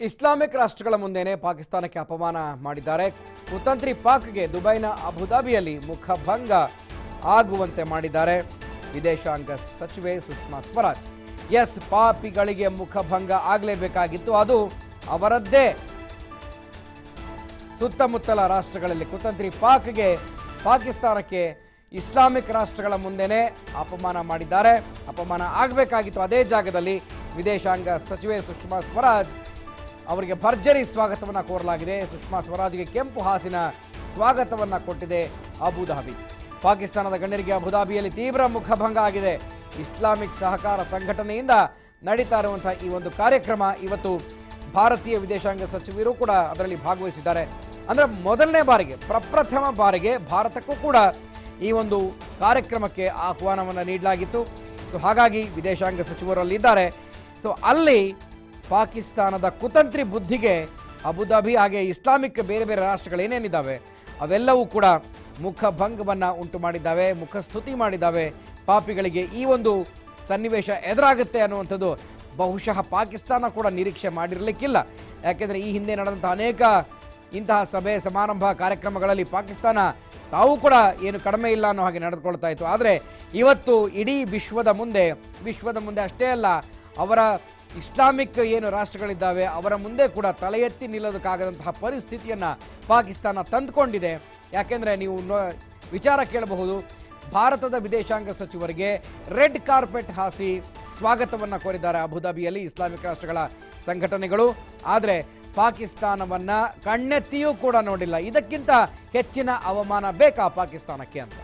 Islamic ರಾಷ್ಟ್ರಗಳ ಮುಂದೆನೇ ಪಾಕಿಸ್ತಾನಕ್ಕೆ ಅಪಮಾನ ಮಾಡಿದ್ದಾರೆ. ಕುತಂತ್ರಿ ಪಾಕ್ಗೆ ದುಬೈನ ಅಬುಧಾಬಿಯಲ್ಲಿ ಮುಖಭಂಗ ಆಗುವಂತೆ ಮಾಡಿದ್ದಾರೆ ವಿದೇಶಾಂಗ ಸಚಿವೆ ಸುಷ್ಮಾ ಸ್ವರಾಜ್. ಎಸ್, ಪಾಪಿಗಳಿಗೆ ಮುಖಭಂಗ ಆಗಲೇಬೇಕಾಗಿತ್ತು. ಅದು ಅವರದ್ದೇ ಸುತ್ತಮುತ್ತಲ ರಾಷ್ಟ್ರಗಳಲ್ಲಿ ಕುತಂತ್ರಿ ಪಾಕ್ಗೆ, ಪಾಕಿಸ್ತಾನಕ್ಕೆ ಇಸ್ಲಾಮಿಕ್ ರಾಷ್ಟ್ರಗಳ ಮುಂದೆನೇ ಅಪಮಾನ ಮಾಡಿದ್ದಾರೆ. ಅಪಮಾನ ಆಗಬೇಕಾಗಿತ್ತು. ಅದೇ ಜಾಗದಲ್ಲಿ ವಿದೇಶಾಂಗ ಸಚಿವೆ ಸುಷ್ಮಾ ಸ್ವರಾಜ್ ಅವರಿಗೆ ಭರ್ಜರಿ ಸ್ವಾಗತವನ್ನು ಕೋರಲಾಗಿದೆ. ಸುಷ್ಮಾ ಸ್ವರಾಜ್ಗೆ ಕೆಂಪು ಹಾಸಿನ ಸ್ವಾಗತವನ್ನು ಕೊಟ್ಟಿದೆ ಅಬುಧಾಬಿ. ಪಾಕಿಸ್ತಾನದ ಗಣ್ಯರಿಗೆ ಅಬುಧಾಬಿಯಲ್ಲಿ ತೀವ್ರ ಮುಖಭಂಗ ಆಗಿದೆ. ಇಸ್ಲಾಮಿಕ್ ಸಹಕಾರ ಸಂಘಟನೆಯಿಂದ ನಡೀತಾ ಇರುವಂತಹ ಈ ಒಂದು ಕಾರ್ಯಕ್ರಮ ಇವತ್ತು ಭಾರತೀಯ ವಿದೇಶಾಂಗ ಸಚಿವರು ಕೂಡ ಅದರಲ್ಲಿ ಭಾಗವಹಿಸಿದ್ದಾರೆ. ಅಂದರೆ ಮೊದಲನೇ ಬಾರಿಗೆ, ಪ್ರಪ್ರಥಮ ಬಾರಿಗೆ ಭಾರತಕ್ಕೂ ಕೂಡ ಈ ಒಂದು ಕಾರ್ಯಕ್ರಮಕ್ಕೆ ಆಹ್ವಾನವನ್ನು ನೀಡಲಾಗಿತ್ತು. ಸೊ ಹಾಗಾಗಿ ವಿದೇಶಾಂಗ ಸಚಿವರು ಅಲ್ಲಿದ್ದಾರೆ. ಸೊ ಅಲ್ಲಿ ಪಾಕಿಸ್ತಾನದ ಕುತಂತ್ರಿ ಬುದ್ಧಿಗೆ ಅಬುಧಾಬಿ ಹಾಗೆ ಇಸ್ಲಾಮಿಕ್ ಬೇರೆ ಬೇರೆ ರಾಷ್ಟ್ರಗಳು ಏನೇನಿದ್ದಾವೆ ಅವೆಲ್ಲವೂ ಕೂಡ ಮುಖಭಂಗವನ್ನು ಉಂಟು ಮಾಡಿದ್ದಾವೆ, ಮುಖಸ್ತುತಿ ಮಾಡಿದ್ದಾವೆ. ಪಾಪಿಗಳಿಗೆ ಈ ಒಂದು ಸನ್ನಿವೇಶ ಎದುರಾಗುತ್ತೆ ಅನ್ನುವಂಥದ್ದು ಬಹುಶಃ ಪಾಕಿಸ್ತಾನ ಕೂಡ ನಿರೀಕ್ಷೆ ಮಾಡಿರಲಿಕ್ಕಿಲ್ಲ. ಯಾಕೆಂದರೆ ಈ ಹಿಂದೆ ನಡೆದಂಥ ಅನೇಕ ಇಂತಹ ಸಭೆ ಸಮಾರಂಭ ಕಾರ್ಯಕ್ರಮಗಳಲ್ಲಿ ಪಾಕಿಸ್ತಾನ ತಾವು ಕೂಡ ಏನು ಕಡಿಮೆ ಇಲ್ಲ ಅನ್ನೋ ಹಾಗೆ ನಡೆದುಕೊಳ್ತಾ ಇತ್ತು. ಆದರೆ ಇವತ್ತು ಇಡೀ ವಿಶ್ವದ ಮುಂದೆ ಅಷ್ಟೇ ಅಲ್ಲ, ಅವರ ಇಸ್ಲಾಮಿಕ್ ಏನು ರಾಷ್ಟ್ರಗಳಿದ್ದಾವೆ ಅವರ ಮುಂದೆ ಕೂಡ ತಲೆ ಎತ್ತಿ ನಿಲ್ಲೋದಕ್ಕಾಗದಂತಹ ಪರಿಸ್ಥಿತಿಯನ್ನು ಪಾಕಿಸ್ತಾನ ತಂದುಕೊಂಡಿದೆ. ಯಾಕೆಂದರೆ ನೀವು ವಿಚಾರ ಕೇಳಬಹುದು, ಭಾರತದ ವಿದೇಶಾಂಗ ಸಚಿವರಿಗೆ ರೆಡ್ ಕಾರ್ಪೆಟ್ ಹಾಸಿ ಸ್ವಾಗತವನ್ನು ಕೋರಿದ್ದಾರೆ ಅಬುಧಾಬಿಯಲ್ಲಿ ಇಸ್ಲಾಮಿಕ್ ರಾಷ್ಟ್ರಗಳ ಸಂಘಟನೆಗಳು. ಆದರೆ ಪಾಕಿಸ್ತಾನವನ್ನು ಕಣ್ಣೆತ್ತಿಯೂ ಕೂಡ ನೋಡಿಲ್ಲ. ಇದಕ್ಕಿಂತ ಹೆಚ್ಚಿನ ಅವಮಾನ ಬೇಕಾ ಪಾಕಿಸ್ತಾನಕ್ಕೆ ಅಂತ.